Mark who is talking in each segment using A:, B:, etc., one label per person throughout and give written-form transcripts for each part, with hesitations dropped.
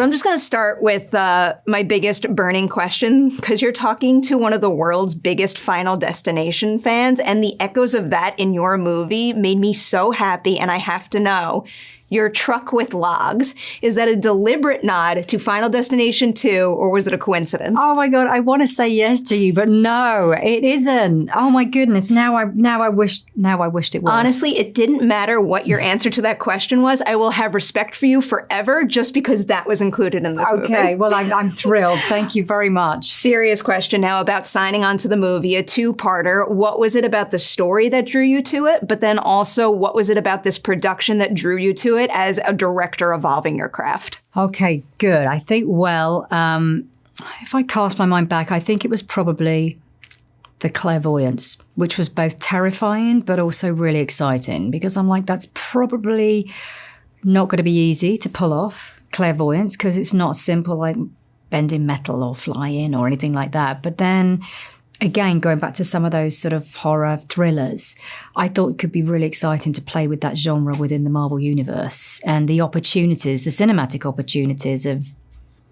A: But I'm just going to start with my biggest burning question, because you're talking to one of the world's biggest Final Destination fans, and the echoes of that in your movie made me so happy, and I have to know, your truck with logs, is that a deliberate nod to Final Destination 2, or was it a coincidence?
B: Oh my God, I want to say yes to you, but no, it isn't. Oh my goodness, now I wished it was.
A: Honestly, it didn't matter what your answer to that question was. I will have respect for you forever just because that was included in this movie.
B: Okay, well, I'm thrilled. Thank you very much.
A: Serious question now about signing on to the movie, a two-parter. What was it about the story that drew you to it? But then also, what was it about this production that drew you to it as a director evolving your craft?
B: Okay, good. I think, well, if I cast my mind back, I think it was probably the clairvoyance, which was both terrifying but also really exciting, because I'm like, that's probably not going to be easy to pull off, clairvoyance, because it's not simple like bending metal or flying or anything like that. But then again, going back to some of those sort of horror thrillers, I thought it could be really exciting to play with that genre within the Marvel Universe, and the opportunities, the cinematic opportunities of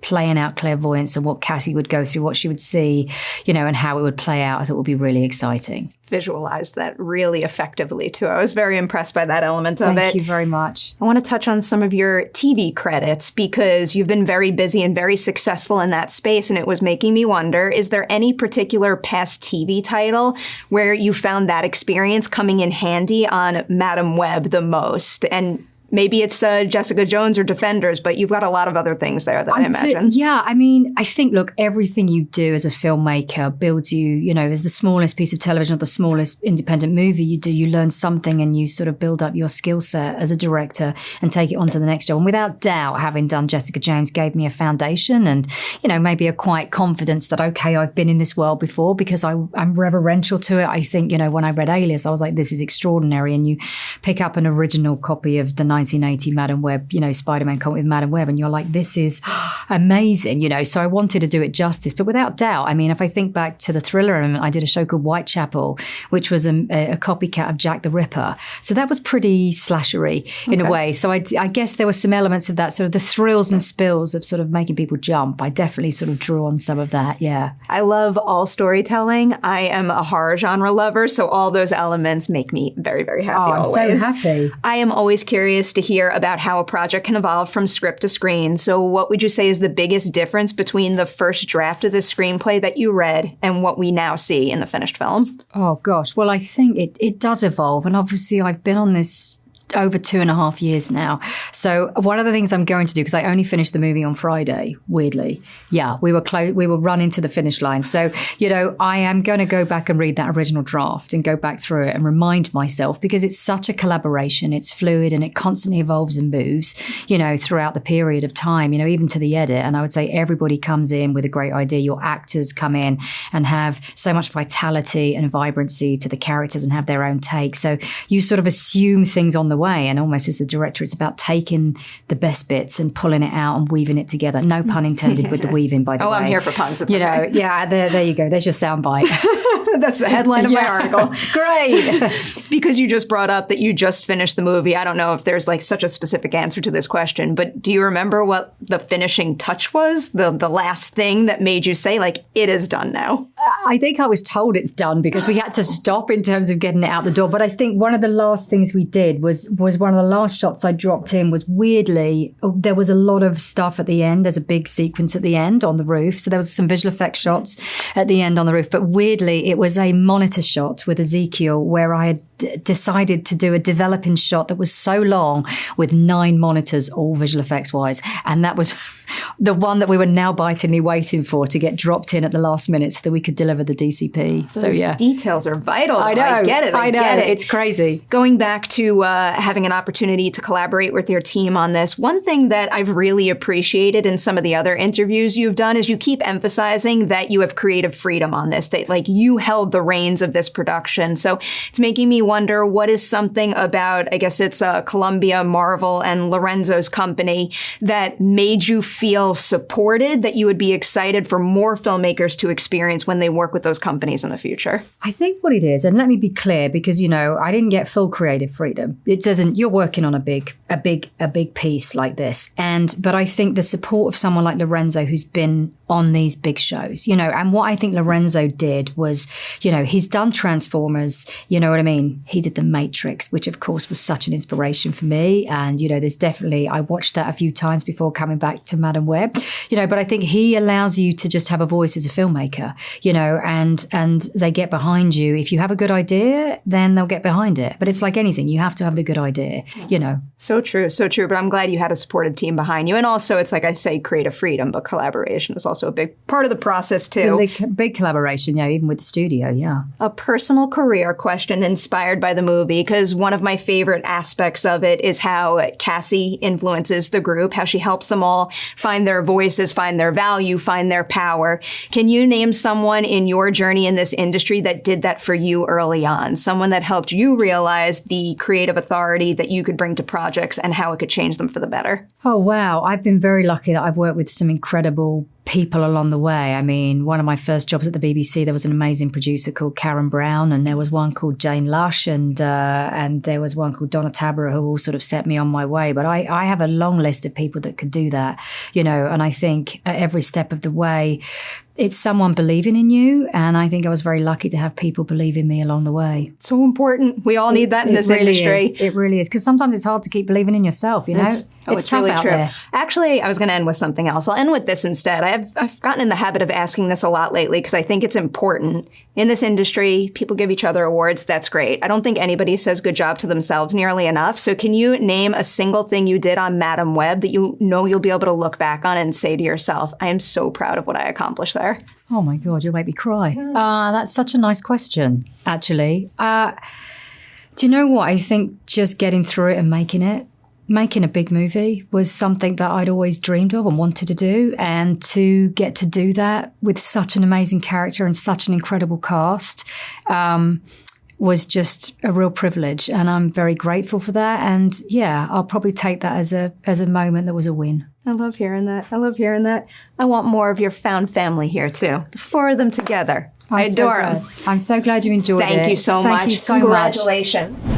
B: playing out clairvoyance and what Cassie would go through, what she would see, and how it would play out. I thought would be really exciting.
A: Visualized that really effectively too. I was very impressed by that element of it.
B: Thank you very much.
A: I want to touch on some of your TV credits, because you've been very busy and very successful in that space, and it was making me wonder, is there any particular past TV title where you found that experience coming in handy on Madam Web the most? And maybe it's Jessica Jones or Defenders, but you've got a lot of other things there that I imagine.
B: Yeah, I mean, I think, look, everything you do as a filmmaker builds you, as the smallest piece of television or the smallest independent movie you do, you learn something and you sort of build up your skill set as a director and take it on to the next job. And without doubt, having done Jessica Jones gave me a foundation and, maybe a quiet confidence that, okay, I've been in this world before, because I'm reverential to it. I think, when I read Alias, I was like, this is extraordinary. And you pick up an original copy of the 1980 Madam Web, Spider-Man comic with Madam Web, and you're like, this is amazing, So I wanted to do it justice. But without doubt, I mean, if I think back to the thriller, I did a show called Whitechapel, which was a copycat of Jack the Ripper. So that was pretty slashery in a way. So I guess there were some elements of that, sort of the thrills and spills of sort of making people jump. I definitely sort of drew on some of that, yeah.
A: I love all storytelling. I am a horror genre lover, so all those elements make me very, very happy always.
B: I'm so happy.
A: I am always curious to hear about how a project can evolve from script to screen. So what would you say is the biggest difference between the first draft of the screenplay that you read and what we now see in the finished film?
B: Oh, gosh. Well, I think it does evolve. And obviously, I've been on this over 2.5 years now. So one of the things I'm going to do, because I only finished the movie on Friday, weirdly. Yeah, we were running to the finish line. So, I am going to go back and read that original draft and go back through it and remind myself, because it's such a collaboration. It's fluid and it constantly evolves and moves, throughout the period of time, even to the edit. And I would say everybody comes in with a great idea. Your actors come in and have so much vitality and vibrancy to the characters and have their own take. So you sort of assume things on the way, and almost as the director, it's about taking the best bits and pulling it out and weaving it together. No pun intended with the weaving, by the way.
A: I'm here for puns. It's
B: okay. Yeah, there you go. There's your soundbite.
A: That's the headline of my article.
B: Great.
A: Because you just brought up that you just finished the movie. I don't know if there's like such a specific answer to this question, but do you remember what the finishing touch was? The last thing that made you say, like, it is done now?
B: I think I was told it's done because we had to stop in terms of getting it out the door. But I think one of the last things we did was one of the last shots I dropped in was, weirdly, there was a lot of stuff at the end. There's a big sequence at the end on the roof. So there was some visual effects shots at the end on the roof. But weirdly, it was a monitor shot with Ezekiel where I had decided to do a developing shot that was so long with 9 monitors, all visual effects wise. And that was the one that we were now bitingly waiting for to get dropped in at the last minute so that we could deliver the DCP.
A: Those details are vital.
B: I know.
A: I get it. I get it.
B: It's crazy.
A: Going back to having an opportunity to collaborate with your team on this, one thing that I've really appreciated in some of the other interviews you've done is you keep emphasizing that you have creative freedom on this, that like you held the reins of this production. So it's making me wonder, what is something about, I guess it's Columbia, Marvel, and Lorenzo's company that made you feel supported, that you would be excited for more filmmakers to experience when they work with those companies in the future?
B: I think what it is, and let me be clear, because, I didn't get full creative freedom. It doesn't, you're working on a big a big piece like this. But I think the support of someone like Lorenzo, who's been on these big shows, and what I think Lorenzo did was, he's done Transformers, you know what I mean? He did The Matrix, which of course was such an inspiration for me. And, there's definitely, I watched that a few times before coming back to Madam Web, but I think he allows you to just have a voice as a filmmaker, and they get behind you. If you have a good idea, then they'll get behind it. But it's like anything, you have to have the good idea,
A: So true, so true. But I'm glad you had a supportive team behind you. And also, it's like I say, creative freedom, but collaboration is also a big part of the process too.
B: Big collaboration, yeah, even with the studio, yeah.
A: A personal career question inspired by the movie, because one of my favorite aspects of it is how Cassie influences the group, how she helps them all find their voices, find their value, find their power. Can you name someone in your journey in this industry that did that for you early on? Someone that helped you realize the creative authority that you could bring to projects and how it could change them for the better?
B: Oh, wow. I've been very lucky that I've worked with some incredible people along the way. I mean, one of my first jobs at the BBC, there was an amazing producer called Karen Brown, and there was one called Jane Lush, and there was one called Donna Tabra, who all sort of set me on my way. But I have a long list of people that could do that, and I think at every step of the way, it's someone believing in you. And I think I was very lucky to have people believe in me along the way.
A: So important. We all need that in this industry.
B: It really is. Because sometimes it's hard to keep believing in yourself, It's tough
A: really
B: out
A: true.
B: there.
A: Actually, I was going to end with something else. I'll end with this instead. I've gotten in the habit of asking this a lot lately because I think it's important. In this industry, people give each other awards. That's great. I don't think anybody says good job to themselves nearly enough. So can you name a single thing you did on Madam Web that you'll be able to look back on and say to yourself, I am so proud of what I accomplished there?
B: Oh my God, you'll make me cry. That's such a nice question, actually. Do you know what? I think just getting through it and making a big movie was something that I'd always dreamed of and wanted to do. And to get to do that with such an amazing character and such an incredible cast was just a real privilege. And I'm very grateful for that. And yeah, I'll probably take that as a moment that was a win.
A: I love hearing that. I want more of your found family here too. The four of them together. I adore them.
B: I'm so glad you enjoyed it.
A: Thank you so much.
B: Thank you so much.
A: Congratulations.